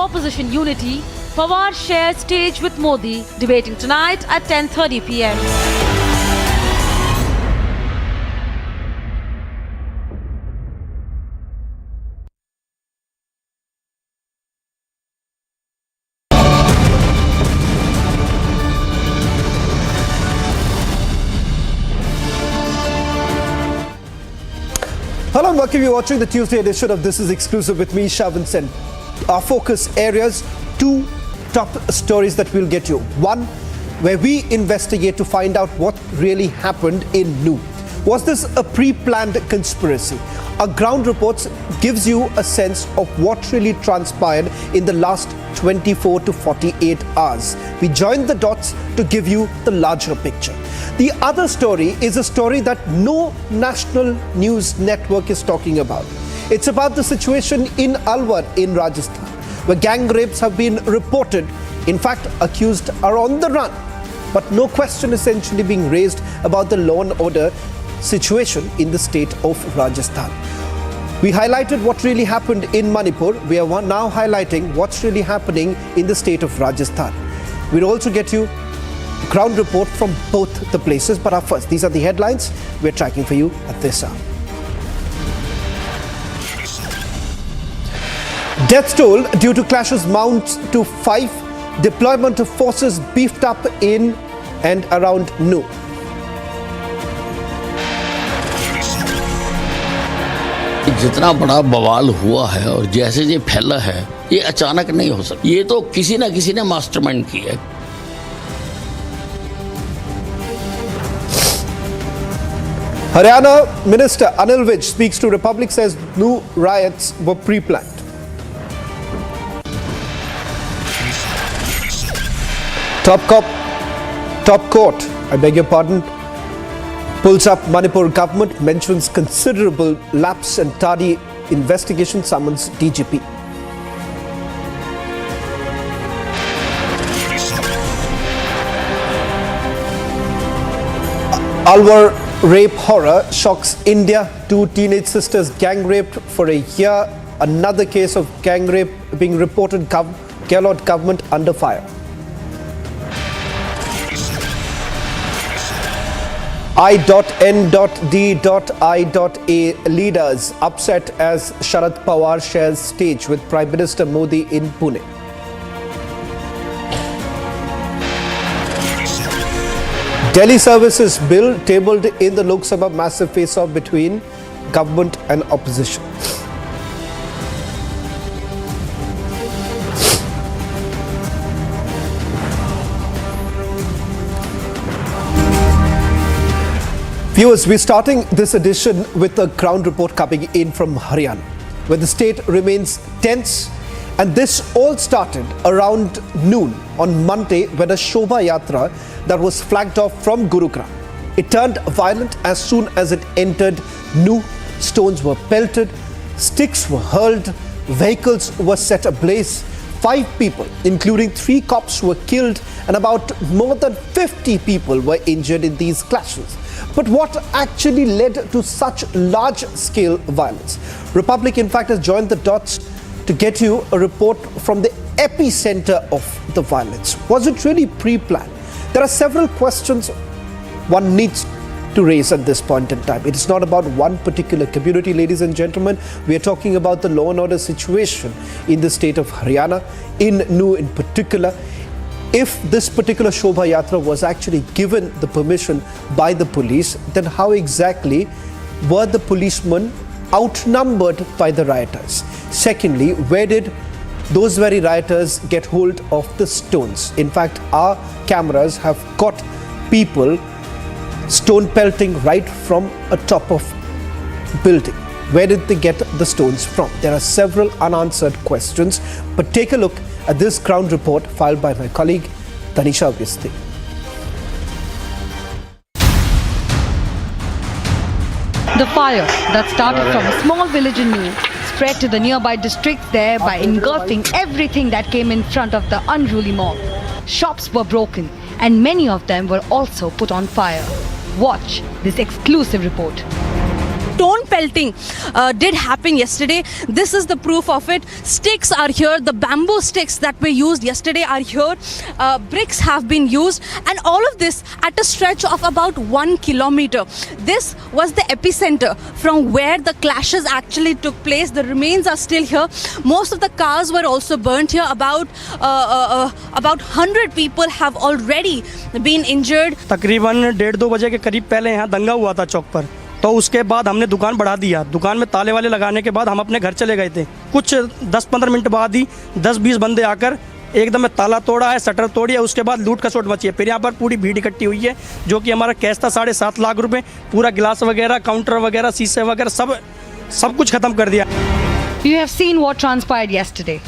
opposition unity, Pawar shares stage with Modi, debating tonight at 10:30 p.m. Hello and welcome. You're watching the Tuesday edition of This Is Exclusive with me, Shavan Sen. Our focus areas, two top stories that we'll get you. One, where we investigate to find out what really happened in Nu. Was this a pre-planned conspiracy? Our ground reports gives you a sense of what really transpired in the last 24 to 48 hours. We joined the dots to give you the larger picture. The other story is a story that no national news network is talking about. It's about the situation in Alwar in Rajasthan, where gang rapes have been reported. In fact, accused are on the run. But no question essentially being raised about the law and order situation in the state of Rajasthan. We highlighted what really happened in Manipur. We are now highlighting what's really happening in the state of Rajasthan. We'll also get you ground report from both the places. But first, these are the headlines we're tracking for you at this hour. Death toll due to clashes mounts to 5. Deployment of forces beefed up in and around Nu. जितना बड़ा बवाल हुआ है और जैसे ये फैला है, ये अचानक नहीं हो सकता। ये तो किसी ना किसी ने मास्टरमाइंड किया है। Haryana Minister Anil Vij speaks to Republic, says Nu riots were pre-planned. Top court, I beg your pardon, pulls up Manipur government, mentions considerable lapse and tardy investigation, summons DGP. Alwar rape horror shocks India. 2 teenage sisters gang raped for a year. Another case of gang rape being reported. Gehlot government under fire. I.N.D.I.A leaders upset as Sharad Pawar shares stage with Prime Minister Modi in Pune. Delhi Services Bill tabled in the Lok Sabha, massive face-off between government and opposition. Viewers, we're starting this edition with a ground report coming in from Haryana, where the state remains tense. And this all started around noon on Monday when a Shobha Yatra that was flagged off from Gurugram. It turned violent as soon as it entered Nu. Stones were pelted, sticks were hurled, vehicles were set ablaze. 5 people, including 3 cops, were killed and about more than 50 people were injured in these clashes. But what actually led to such large-scale violence? Republic, in fact, has joined the dots to get you a report from the epicenter of the violence. Was it really pre-planned? There are several questions one needs to raise at this point in time. It is not about one particular community, ladies and gentlemen. We are talking about the law and order situation in the state of Haryana, in Nu in particular. If this particular Shobha Yatra was actually given the permission by the police, then how exactly were the policemen outnumbered by the rioters? Secondly, where did those very rioters get hold of the stones? In fact, our cameras have got people stone pelting right from a top of building. Where did they get the stones from? There are several unanswered questions, but take a look at this ground report filed by my colleague Tanisha Visti. The fire that started from a small village in Nu spread to the nearby districts, thereby engulfing everything that came in front of the unruly mob. Shops were broken and many of them were also put on fire. Watch this exclusive report. stone pelting did happen yesterday. This is the proof of it. Sticks are here. The bamboo sticks that were used yesterday are here. Bricks have been used, and all of this at a stretch of about 1 kilometer. This was the epicenter from where the clashes actually took place. The remains are still here. Most of the cars were also burnt here. About 100 people have already been injured. तकरीबन 1:30-2 बजे के करीब पहले यहाँ दंगा हुआ था चौक पर, तो उसके बाद हमने दुकान बढ़ा दिया। दुकान में ताले वाले लगाने के बाद हम अपने घर चले गए थे। कुछ 10-15 मिनट बाद ही 10-20 बंदे आकर एकदम ताला तोड़ा है, शटर तोड़ी है, उसके बाद लूट खसोट मची है। फिर यहाँ पर पूरी भीड़ इकट्ठी हुई है, जो कि हमारा कैश था 7.5 लाख रुपए, पूरा गिलास वगैरह, काउंटर वगैरह, शीशे वगैरह सब कुछ खत्म कर दिया। You have seen what transpired yesterday.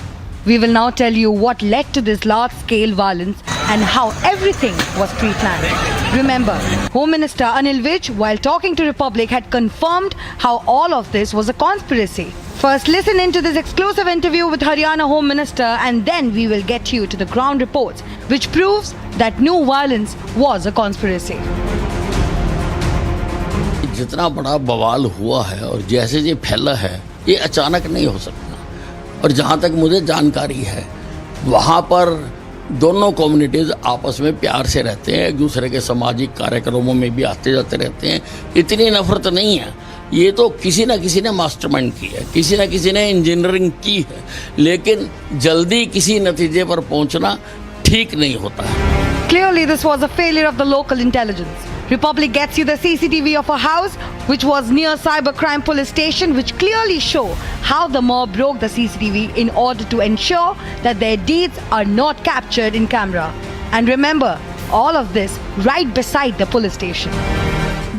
We will now tell you what led to this large-scale violence and how everything was pre-planned. Remember, Home Minister Anil Vij, while talking to Republic, had confirmed how all of this was a conspiracy. First, listen into this exclusive interview with Haryana Home Minister, and then we will get you to the ground reports, which proves that new violence was a conspiracy. जितना बड़ा बवाल हुआ है और जैसे ये फैला है, ये अचानक नहीं हो सकता। और जहाँ तक मुझे जानकारी है, वहाँ पर दोनों कम्युनिटीज़ आपस में प्यार से रहते हैं, एक दूसरे के सामाजिक कार्यक्रमों में भी आते जाते रहते हैं। इतनी नफरत नहीं है। ये तो किसी न किसी ने मास्टरमाइंड की है, किसी न किसी ने इंजीनियरिंग की है, लेकिन जल्दी किसी नतीजे पर पहुँचना ठीक नहीं होता है। Clearly, this was a failure of the local intelligence. Republic gets you the CCTV of a house which was near Cybercrime Police Station, which clearly show how the mob broke the CCTV in order to ensure that their deeds are not captured in camera. And remember, all of this right beside the police station.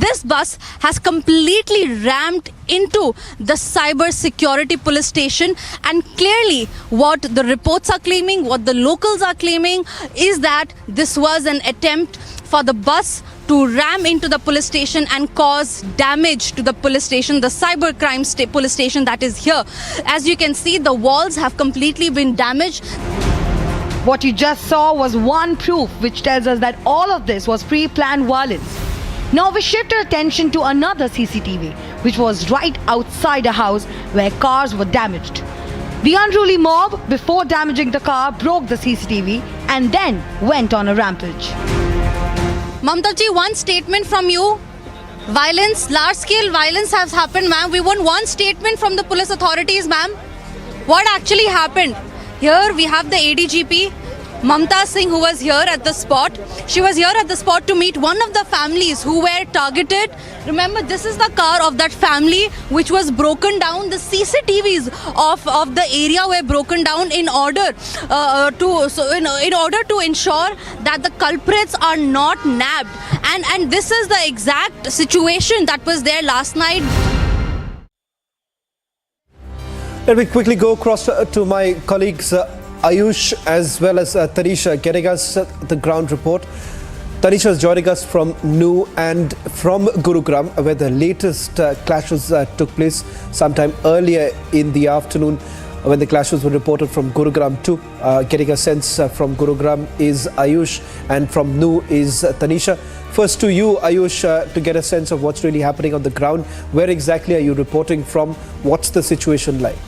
This bus has completely rammed into the cyber security police station, and clearly what the reports are claiming, what the locals are claiming, is that this was an attempt for the bus to ram into the police station and cause damage to the police station, the cybercrime police station that is here. As you can see, the walls have completely been damaged. What you just saw was one proof which tells us that all of this was pre-planned violence. Now we shift our attention to another CCTV, which was right outside a house where cars were damaged. The unruly mob, before damaging the car, broke the CCTV and then went on a rampage. Mamta ji, one statement from you. Violence, large-scale violence has happened, ma'am. We want one statement from the police authorities, ma'am. What actually happened? Here we have the ADGP, Mamta Singh, who was here at the spot. She was here at the spot to meet one of the families who were targeted. Remember, this is the car of that family which was broken down. The CCTVs of the area were broken down in order to ensure that the culprits are not nabbed. And this is the exact situation that was there last night. Let me quickly go across to my colleagues Ayush as well as Tanisha, getting us the ground report. Tanisha is joining us from New and from Gurugram, where the latest clashes took place sometime earlier in the afternoon, when the clashes were reported from Gurugram too. Getting a sense from Gurugram is Ayush, and from New is Tanisha. First to you, Ayush, to get a sense of what's really happening on the ground. Where exactly are you reporting from? What's the situation like?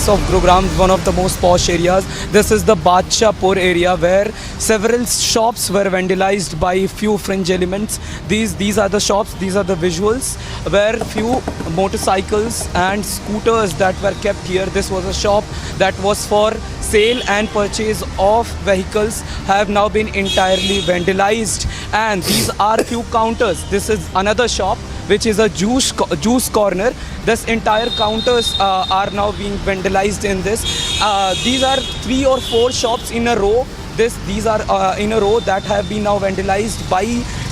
Of Gurugram, one of the most posh areas. This is the Badshahpur area, where several shops were vandalized by few fringe elements. These are the shops, these are the visuals, where few motorcycles and scooters that were kept here. This was a shop that was for sale and purchase of vehicles, have now been entirely vandalized, and these are few counters. This is another shop which is a juice corner. This entire counters are now being vandalized in this. These are 3 or 4 shops in a row. These are in a row that have been now vandalized by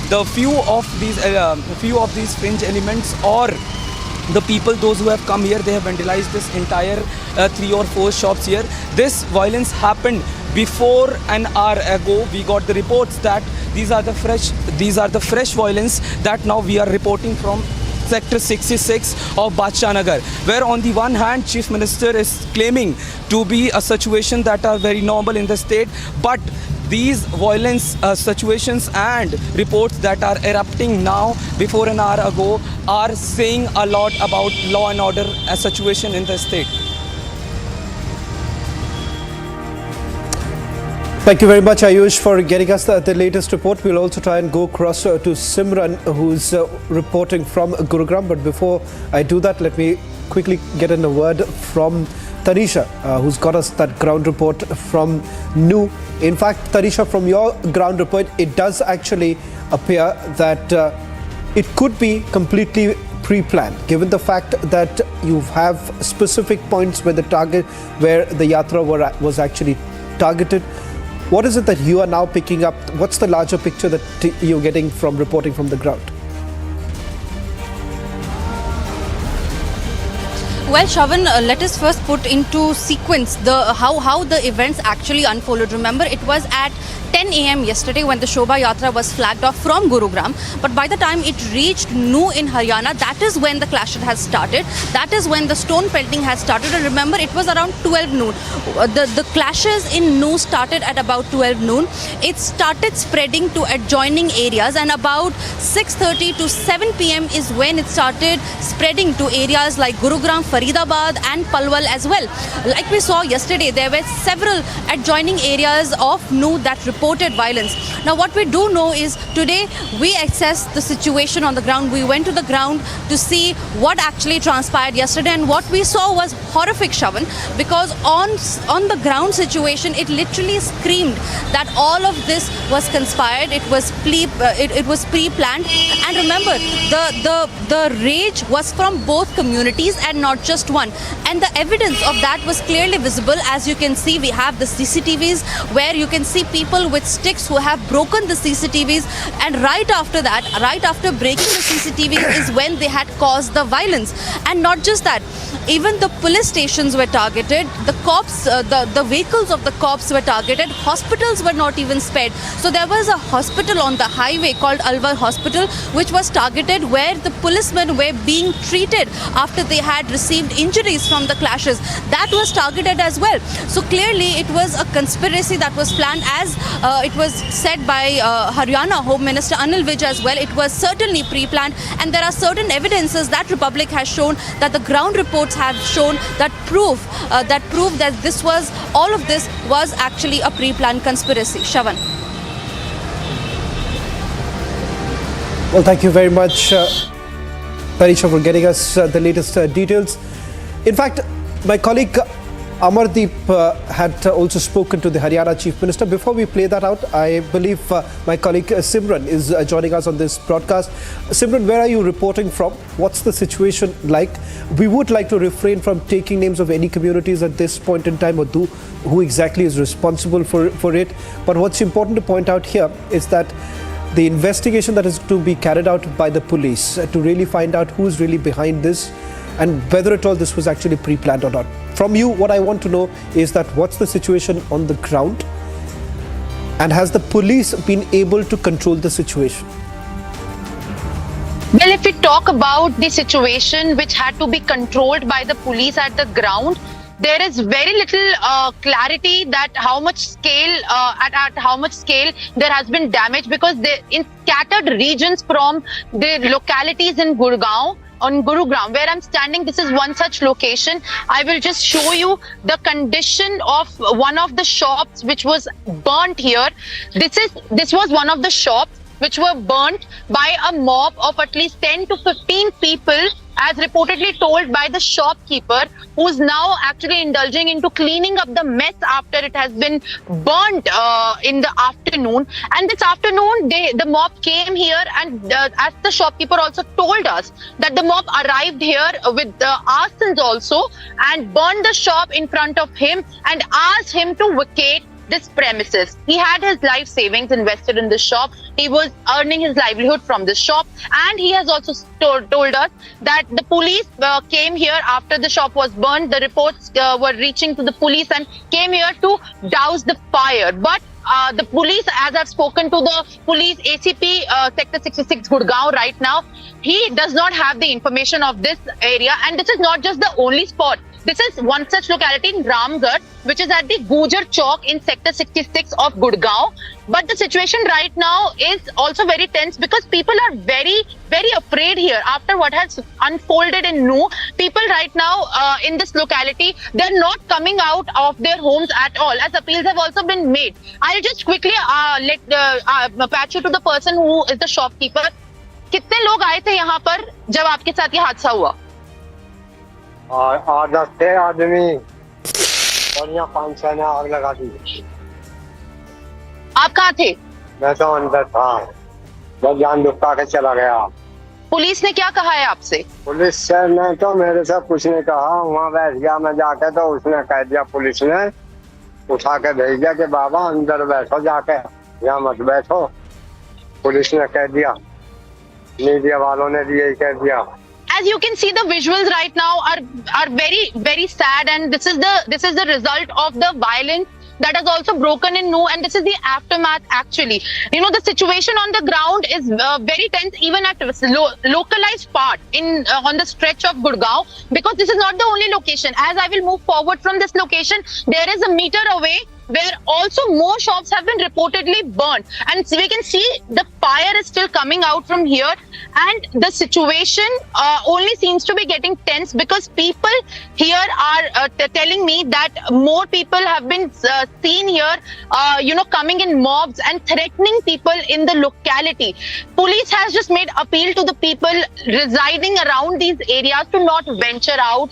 the few of these fringe elements, or the people, those who have come here, they have vandalized this entire 3 or 4 shops here. This violence happened before an hour ago. We got the reports that these are the fresh violence that now we are reporting from Sector 66 of Badshahnagar, where on the one hand Chief Minister is claiming to be a situation that are very normal in the state, but these violence situations and reports that are erupting now before an hour ago are saying a lot about law and order situation in the state. Thank you very much, Ayush, for getting us the latest report. We'll also try and go across to Simran, who's reporting from Gurugram. But before I do that, let me quickly get in a word from Tanisha, who's got us that ground report from New. In fact, Tanisha, from your ground report, it does actually appear that it could be completely pre-planned, given the fact that you have specific points where the yatra was actually targeted. What is it that you are now picking up? What's the larger picture that you're getting from reporting from the ground? Well, Shravan, let us first put into sequence how the events actually unfolded. Remember, it was at 10 a.m. yesterday when the Shobha Yatra was flagged off from Gurugram. But by the time it reached New in Haryana, that is when the clash has started. That is when the stone pelting has started. And remember, it was around 12 noon. The clashes in New started at about 12 noon. It started spreading to adjoining areas, and about 6:30 to 7 p.m. is when it started spreading to areas like Gurugram, Faridabad and Palwal as well. Like we saw yesterday, there were several adjoining areas of New that reported violence. Now what we do know is today we assessed the situation on the ground. We went to the ground to see what actually transpired yesterday, and what we saw was horrific, Shravan, because on the ground situation, it literally screamed that all of this was conspired. It was pre-planned. And remember, the rage was from both communities and not just one. And the evidence of that was clearly visible. As you can see, we have the CCTVs where you can see people with sticks who have broken the CCTVs, and right after that, right after breaking the CCTVs is when they had caused the violence. And not just that, even the police stations were targeted, the cops, the vehicles of the cops were targeted, hospitals were not even spared. So there was a hospital on the highway called Alwar Hospital which was targeted, where the policemen were being treated after they had received injuries from the clashes. That was targeted as well. So clearly it was a conspiracy that was planned, as it was said by Haryana Home Minister Anil Vij as well. It was certainly pre-planned, and there are certain evidences that Republic has shown, that the ground reports have shown, that prove that this was, all of this was actually a pre-planned conspiracy. Shravan. Well, thank you very much, Tanisha, for getting us the latest details. In fact, my colleague Amardeep had also spoken to the Haryana Chief Minister. Before we play that out, I believe my colleague Simran is joining us on this broadcast. Simran, where are you reporting from? What's the situation like? We would like to refrain from taking names of any communities at this point in time, or who exactly is responsible for it. But what's important to point out here is that the investigation that is to be carried out by the police to really find out who's really behind this, and whether at all this was actually pre-planned or not. From you, what I want to know is that what's the situation on the ground, and has the police been able to control the situation? Well, if we talk about the situation which had to be controlled by the police at the ground, there is very little clarity that how much scale at how much scale there has been damage, because in scattered regions from the localities in Gurugram, where I'm standing, this is one such location. I will just show you the condition of one of the shops which was burnt here. This was one of the shops which were burnt by a mob of at least 10 to 15 people, as reportedly told by the shopkeeper, who's now actually indulging into cleaning up the mess after it has been burnt in the afternoon. And this afternoon, the mob came here, and as the shopkeeper also told us, that the mob arrived here with arsons also, and burned the shop in front of him and asked him to vacate this premises. He had his life savings invested in this shop. He was earning his livelihood from this shop, and he has also told us that the police came here after the shop was burned. The reports were reaching to the police and came here to douse the fire. But the police, as I've spoken to the police ACP Sector 66 Gurgaon right now, he does not have the information of this area. And this is not just the only spot. This is one such locality in Ramgarh, which is at the Gujar Chowk in sector 66 of Gurgaon. But the situation right now is also very tense because people are very, very afraid here after what has unfolded in Nu. People right now in this locality, they're not coming out of their homes at all, as appeals have also been made. I'll just quickly patch you to the person who is the shopkeeper. कितने लोग आए थे यहाँ पर जब आपके साथ ये हादसा हुआ? 8-10 थे आदमी और यहाँ 5-6 ने आग लगा दी। आप कहाँ थे? मैं तो अंदर था, बस जान दुखा के चला गया। पुलिस ने क्या कहा है आपसे? पुलिस से ने तो मेरे से कुछ नहीं कहा, वहाँ बैठ गया मैं जाके, तो उसने कह दिया, पुलिस ने उठा के भेज दिया कि बाबा अंदर बैठो जाके, यहाँ मत बैठो। पुलिस ने कह दिया, मीडिया वालों ने भी यही कह दिया। As you can see, the visuals right now are very, very sad, and this is the result of the violence that has also broken in Nu, and this is the aftermath actually. You know, the situation on the ground is very tense even at localized part on the stretch of Gurgaon, because this is not the only location. As I will move forward from this location, there is a meter away where also more shops have been reportedly burnt, and we can see the fire is still coming out from here, and the situation only seems to be getting tense because people here are telling me that more people have been seen here, coming in mobs and threatening people in the locality. Police has just made appeal to the people residing around these areas to not venture out,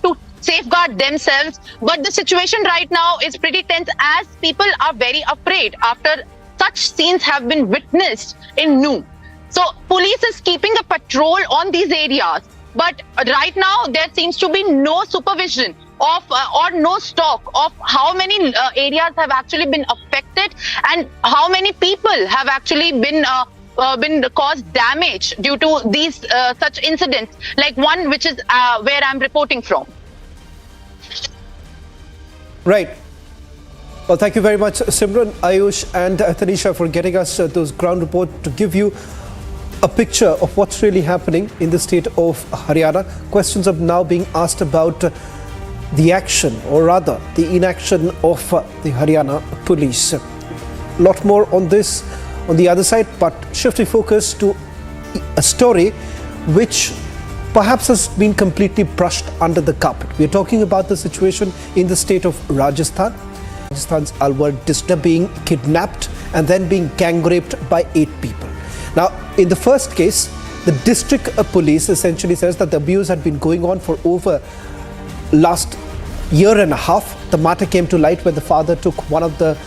to safeguard themselves. But the situation right now is pretty tense as people are very afraid after such scenes have been witnessed in Nu. So police is keeping a patrol on these areas. But right now there seems to be no supervision of or no stock of how many areas have actually been affected and how many people have actually been caused damage due to these such incidents, like one which is where I'm reporting from. Right. Well, thank you very much, Simran, Ayush and Tanisha, for getting us those ground reports to give you a picture of what's really happening in the state of Haryana. Questions are now being asked about the action, or rather the inaction of the Haryana police. A lot more on this on the other side, but shifting focus to a story which perhaps has been completely brushed under the carpet. We are talking about the situation in the state of Rajasthan. Rajasthan's Alwar district being kidnapped and then being gang raped by 8 people. Now, in the first case, the district police essentially says that the abuse had been going on for over last year and a half. The matter came to light when the father took one of the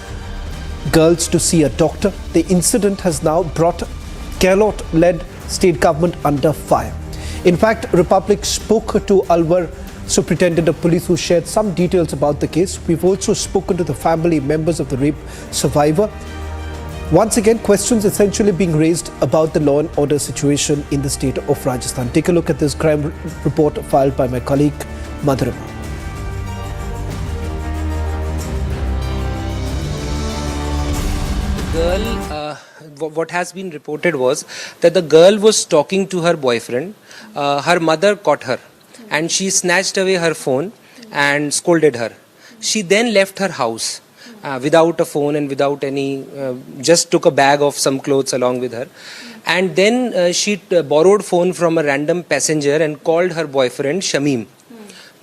girls to see a doctor. The incident has now brought Gehlot-led state government under fire. In fact, Republic spoke to Alwar Superintendent of Police, who shared some details about the case. We've also spoken to the family members of the rape survivor. Once again, questions essentially being raised about the law and order situation in the state of Rajasthan. Take a look at this crime report filed by my colleague Madhurima. What has been reported was that the girl was talking to her boyfriend. Her mother caught her and she snatched away her phone and scolded her. She then left her house without a phone and without any, just took a bag of some clothes along with her. And then she borrowed phone from a random passenger and called her boyfriend Shamim.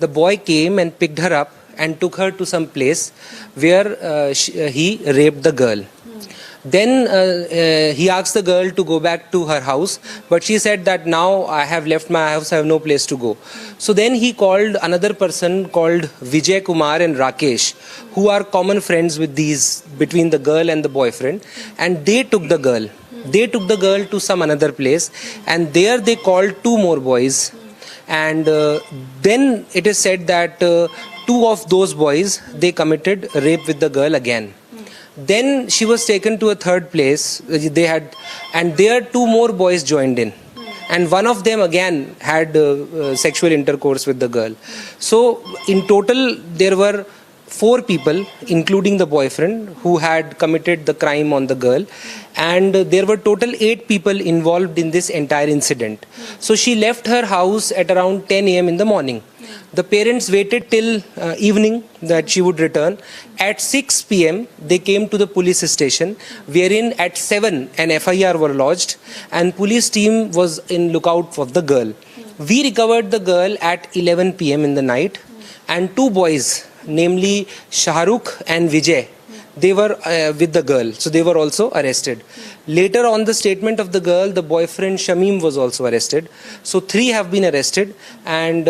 The boy came and picked her up and took her to some place where he raped the girl. Then he asked the girl to go back to her house, but she said that now I have left my house, I have no place to go. So then he called another person called Vijay Kumar and Rakesh, who are common friends with between the girl and the boyfriend, and they took the girl. They took the girl to some another place, and there they called 2 more boys. And then it is said that 2 of those boys, they committed rape with the girl again. Then she was taken to a 3rd place. And there 2 more boys joined in. And one of them again had sexual intercourse with the girl. So in total, there were 4 people, including the boyfriend, who had committed the crime on the girl, and there were total 8 people involved in this entire incident. So she left her house at around 10 a.m. in the morning. The parents waited till evening that she would return. At 6 p.m. they came to the police station, wherein at 7 an FIR were lodged, and police team was in lookout for the girl. We recovered the girl at 11 p.m. in the night, and 2 boys, namely Shahrukh and Vijay, they were with the girl, so they were also arrested. Later on the statement of the girl, the boyfriend Shamim was also arrested. So 3 have been arrested, and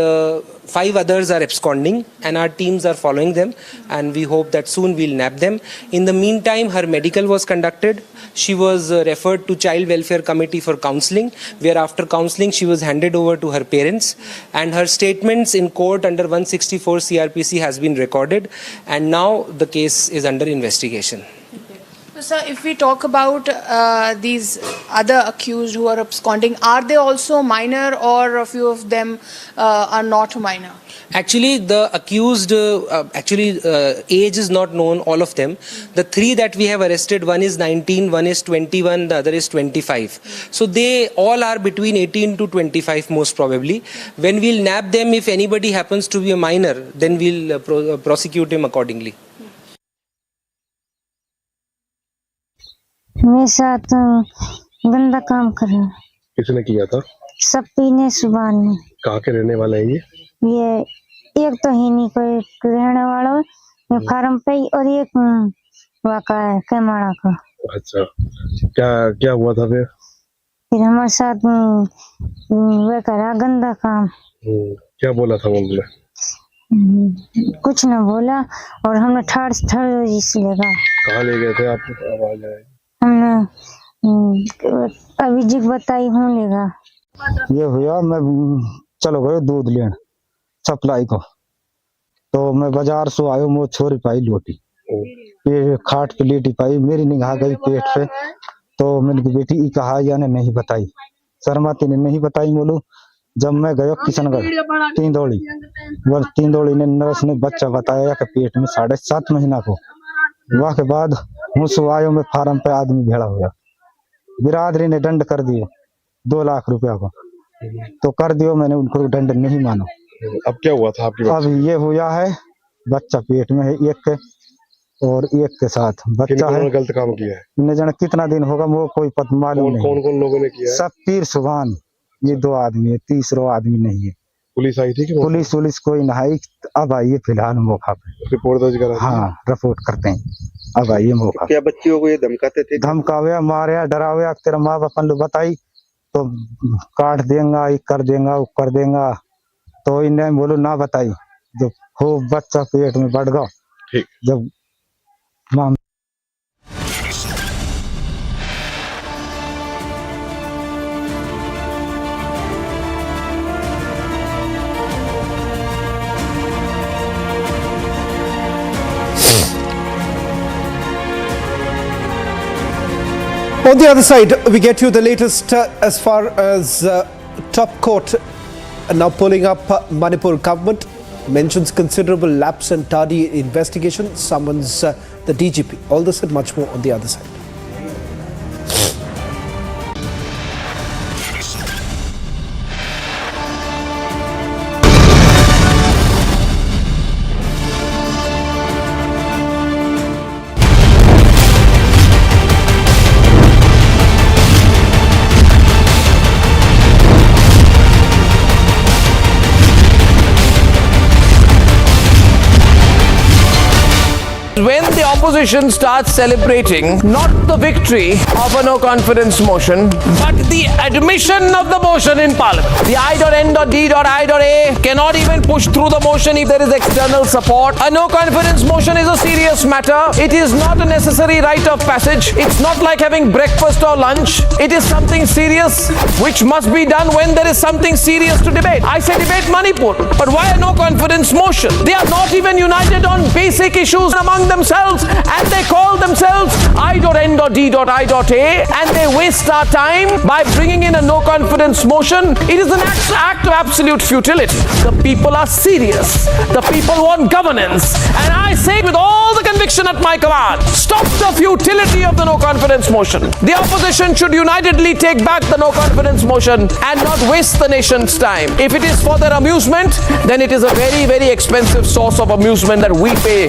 5 others are absconding, and our teams are following them, and we hope that soon we'll nab them. In the meantime, her medical was conducted. She was referred to Child Welfare Committee for counselling, where after counselling she was handed over to her parents, and her statements in court under 164 CRPC has been recorded, and now the case is under investigation. So, sir, if we talk about these other accused who are absconding, are they also minor, or a few of them are not minor? Actually, the accused, age is not known, all of them. The 3 that we have arrested, one is 19, one is 21, the other is 25. So they all are between 18 to 25 most probably. When we'll nab them, if anybody happens to be a minor, then we'll prosecute him accordingly. मेरे साथ गंदा काम कर रहा है। किसने किया था? सप्पी ने, सुभान ने। कहाँ के रहने वाले हैं ये एक तो ही नहीं कोई रहने वाला है फार्म पे, और एक वाका है कैमाड़ा का। अच्छा, क्या हुआ था फिर हमारे साथ वे करा गंदा काम। क्या बोला था उन्होंने? कुछ न बोला, और हमने ठाड़ इसलिए कहाँ ले गए थे आप? आवाज आई। हमने अभी जिग बताई हूँ लेगा। ये हुआ, मैं चलो गयो दूध लेन सप्लाई को, तो मैं बाजार से आयो, मुँह छोरी पाई लोटी, खाट पे लेटी पाई, मेरी निगाह गई पेट पे, तो मैंने की बेटी ई कहा या नहीं बताई, शर्माती ने नहीं बताई। बोलू जब मैं गयो किशनगढ़ तीन दौड़ी ने नर्स ने बच्चा बताया कि पेट में 7.5 महीना को। वहाँ के बाद मुझसे आयो, मैं फार्म पे आदमी भेड़ा हुआ, बिरादरी ने दंड कर दियो 2 लाख रुपया को, तो कर दियो, मैंने उनको दंड नहीं मानो। अब क्या हुआ था आपके? अब ये हुआ है, बच्चा पेट में है एक के, और एक के साथ बच्चा है। गलत काम किया है? न जाने कितना दिन होगा, वो कोई पता मालूम नहीं। कौन लोगों ने किया है? सब पीर सुभान, ये 2 आदमी है, तीसरा आदमी नहीं है। पुलिस आई थी कि? पुलिस कोई न आई। अब आइए फिलहाल मौका पे रिपोर्ट दर्ज करा? हाँ, रिपोर्ट करते हैं। अब आइए मौका। क्या बच्चियों को ये धमकाते थे? धमकावे, मारे, डरावे, तेरा माँ बाप ने बताई तो काट देंगा, ये कर देंगा, वो कर देंगा, तो इन्हें बोलो ना बताई। जब खूब बच्चा पेट में बढ़ गया, ठीक, जब माँ On the other side, we get you the latest as far as top court now pulling up. Manipur government mentions considerable lapse and tardy investigation, summons the DGP. All this and much more on the other side. When the opposition starts celebrating not the victory of a no-confidence motion, but the admission of the motion in Parliament. The I.N.D.I.A cannot even push through the motion if there is external support. A no-confidence motion is a serious matter. It is not a necessary rite of passage. It's not like having breakfast or lunch. It is something serious which must be done when there is something serious to debate. I say debate Manipur, but why a no-confidence motion? They are not even united on basic issues among among themselves and they call themselves I.N.D.I.A and they waste our time by bringing in a no confidence motion. It is an act of absolute futility. The people are serious. The people want governance. And I say with all the conviction at my command, stop the futility of the no confidence motion. The opposition should unitedly take back the no confidence motion and not waste the nation's time. If it is for their amusement, then it is a very, very expensive source of amusement that we pay.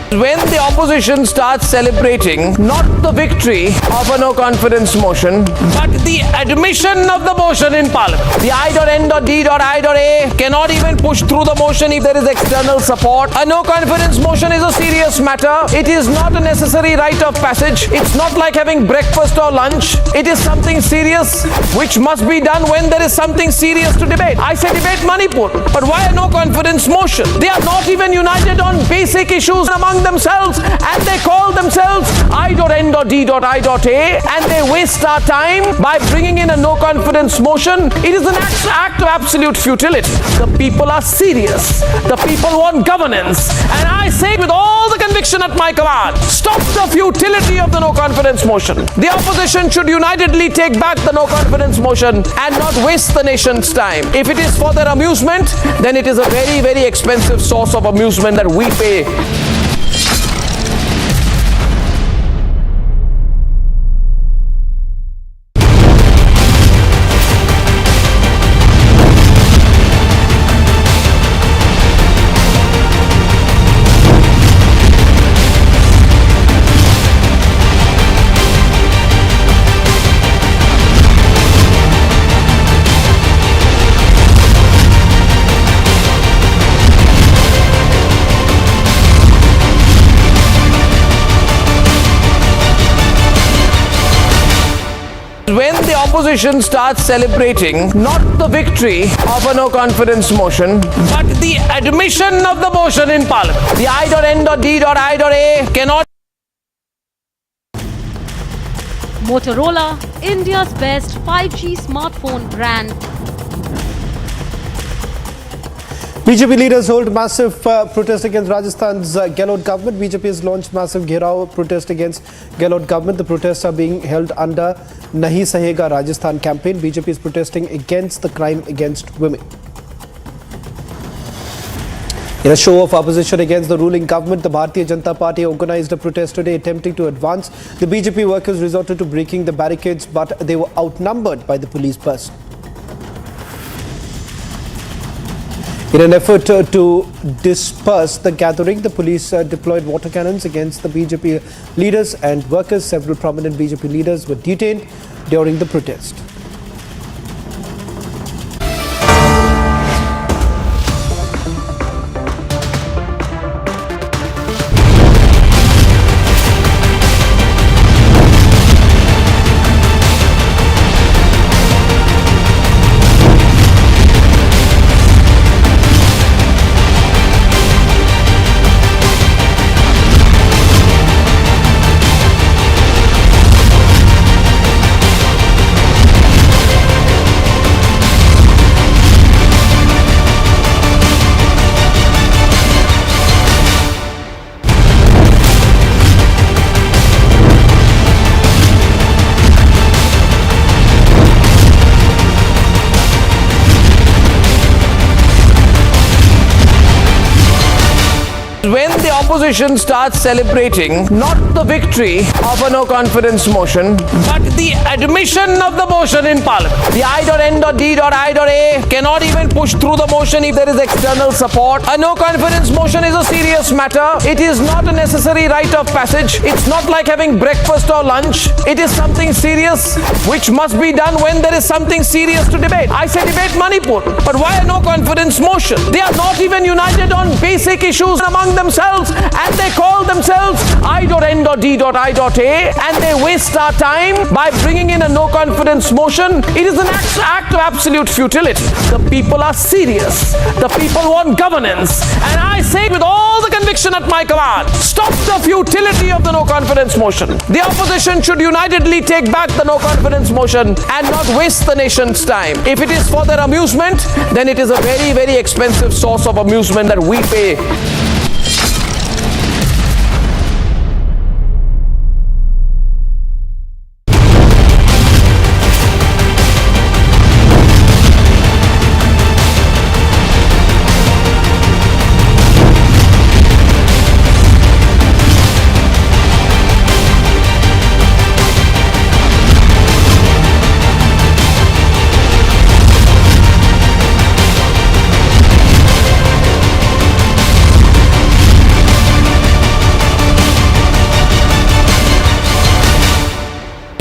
When the opposition starts celebrating not the victory of a no confidence motion, but the admission of the motion in parliament. The I.N.D.I.A cannot even push through the motion if there is external support. A no confidence motion is a serious matter. It is not a necessary rite of passage. It's not like having breakfast or lunch. It is something serious which must be done when there is something serious to debate. I say debate Manipur, but why a no confidence motion? They are not even united on basic issues among themselves and they call themselves I.N.D.I.A and they waste our time by bringing in a no confidence motion. It is an act of absolute futility. The people are serious. The people want governance. And I say with all the conviction at my command, stop the futility of the no confidence motion. The opposition should unitedly take back the no confidence motion and not waste the nation's time. If it is for their amusement, then it is a very, very expensive source of amusement that we pay. When the opposition starts celebrating not the victory of a no confidence motion, but the admission of the motion in parliament. The I.N.D.I.A cannot. Motorola, India's best 5G smartphone brand. BJP leaders hold massive protest against Rajasthan's Gehlot government. BJP has launched massive Gherao protest against Gehlot government. The protests are being held under Nahi Sahega Rajasthan campaign. BJP is protesting against the crime against women. In a show of opposition against the ruling government, the Bharatiya Janata Party organized a protest today attempting to advance. The BJP workers resorted to breaking the barricades, but they were outnumbered by the police personnel. In an effort to disperse the gathering, the police deployed water cannons against the BJP leaders and workers. Several prominent BJP leaders were detained during the protest. opposition starts celebrating not the victory of a no confidence motion, but the admission of the motion in Parliament. The I.N.D.I.A cannot even push through the motion if there is external support. A no confidence motion is a serious matter. It is not a necessary rite of passage. It's not like having breakfast or lunch. It is something serious which must be done when there is something serious to debate. I say debate Manipur, but why a no confidence motion? They are not even united on basic issues among themselves, and they call themselves I.N.D.I.A, and they waste our time by bringing in a no confidence motion. It is an act of absolute futility. The people are serious. The people want governance, and I say with all the conviction at my command, stop the futility of the no confidence motion. The opposition should unitedly take back the no confidence motion and not waste the nation's time. If it is for their amusement, then it is a very, very expensive source of amusement that we pay.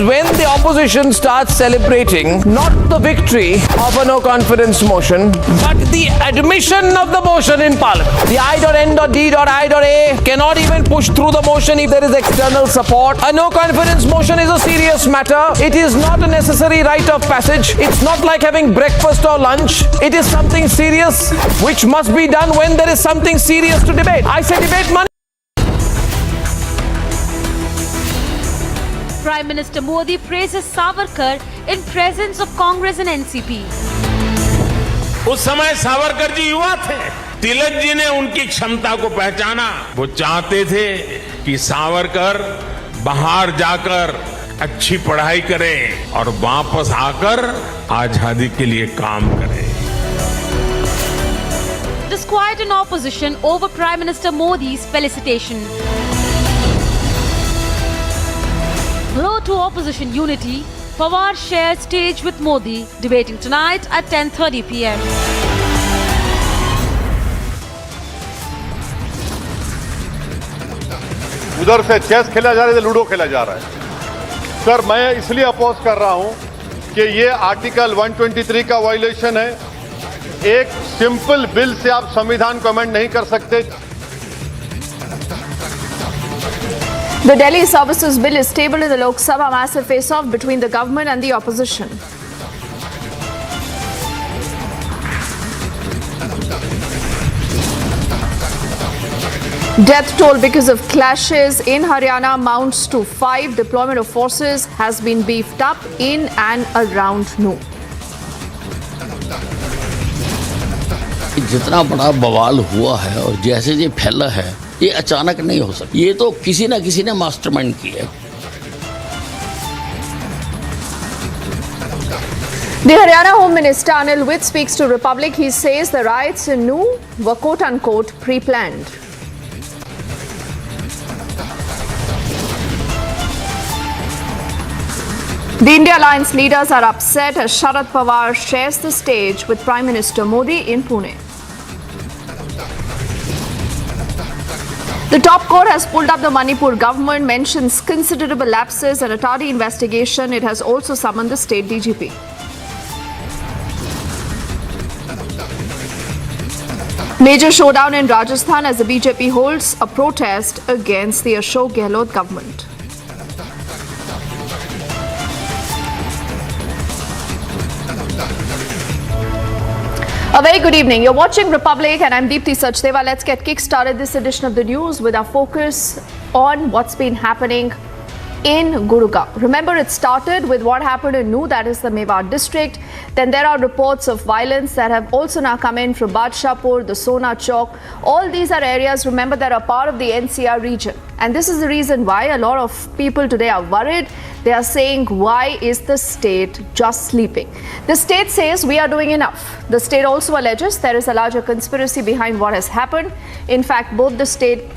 When the opposition starts celebrating not the victory of a no confidence motion, but the admission of the motion in Parliament. The I.N.D.I.A cannot even push through the motion if there is external support. A no confidence motion is a serious matter. It is not a necessary rite of passage. It's not like having breakfast or lunch. It is something serious which must be done when there is something serious to debate. I say debate money. Prime Minister Modi praises Savarkar in presence of Congress and NCP. उस समय सावरकर जी युवा थे, तिलक जी ने उनकी क्षमता को पहचाना। वो चाहते थे कि सावरकर बाहर जाकर अच्छी पढ़ाई करे और वापस आकर आजादी के लिए काम करे। Disquiet in opposition over Prime Minister Modi's felicitation. Blow to opposition unity, Pawar shared stage with Modi, debating tonight at 10:30 p.m. उधर से चेस खेला जा रहा है, लूडो खेला जा रहा है। सर, मैं इसलिए अपोज कर रहा हूं कि ये आर्टिकल 123 का वायलेशन है। एक सिंपल बिल से आप संविधान को अमेंड नहीं कर सकते। The Delhi Services Bill is tabled in the Lok Sabha, massive face-off between the government and the opposition. Death toll because of clashes in Haryana mounts to 5. Deployment of forces has been beefed up in and around Noon. जितना बड़ा बवाल हुआ है और जैसे ये फैला है, ये अचानक नहीं हो सकता। ये तो किसी ना किसी ने मास्टरमाइंड किया है। The Haryana Home Minister Anil Vitt speaks to Republic. He says the riots in Noon were quote-unquote pre-planned. The India Alliance leaders are upset as Sharad Pawar shares the stage with Prime Minister Modi in Pune. The top court has pulled up the Manipur government, mentions considerable lapses and a tardy investigation. It has also summoned the state DGP. Major showdown in Rajasthan as the BJP holds a protest against the Ashok Gehlot government. A very good evening. You're watching Republic and I'm Deepthi Sachdeva. Let's get kick-started this edition of the news with our focus on what's been happening in Gurgaon. Remember, it started with what happened in Nuh, that is the Mewat district. Then there are reports of violence that have also now come in from Badshahpur, the Sona Chowk. All these are areas, remember, that are part of the NCR region. And this is the reason why a lot of people today are worried. They are saying, why is the state just sleeping? The state says we are doing enough. The state also alleges there is a larger conspiracy behind what has happened. In fact, both the state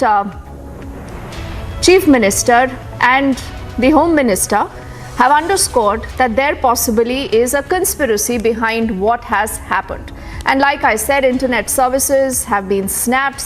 chief minister and the home minister have underscored that there possibly is a conspiracy behind what has happened. And like I said, internet services have been snapped.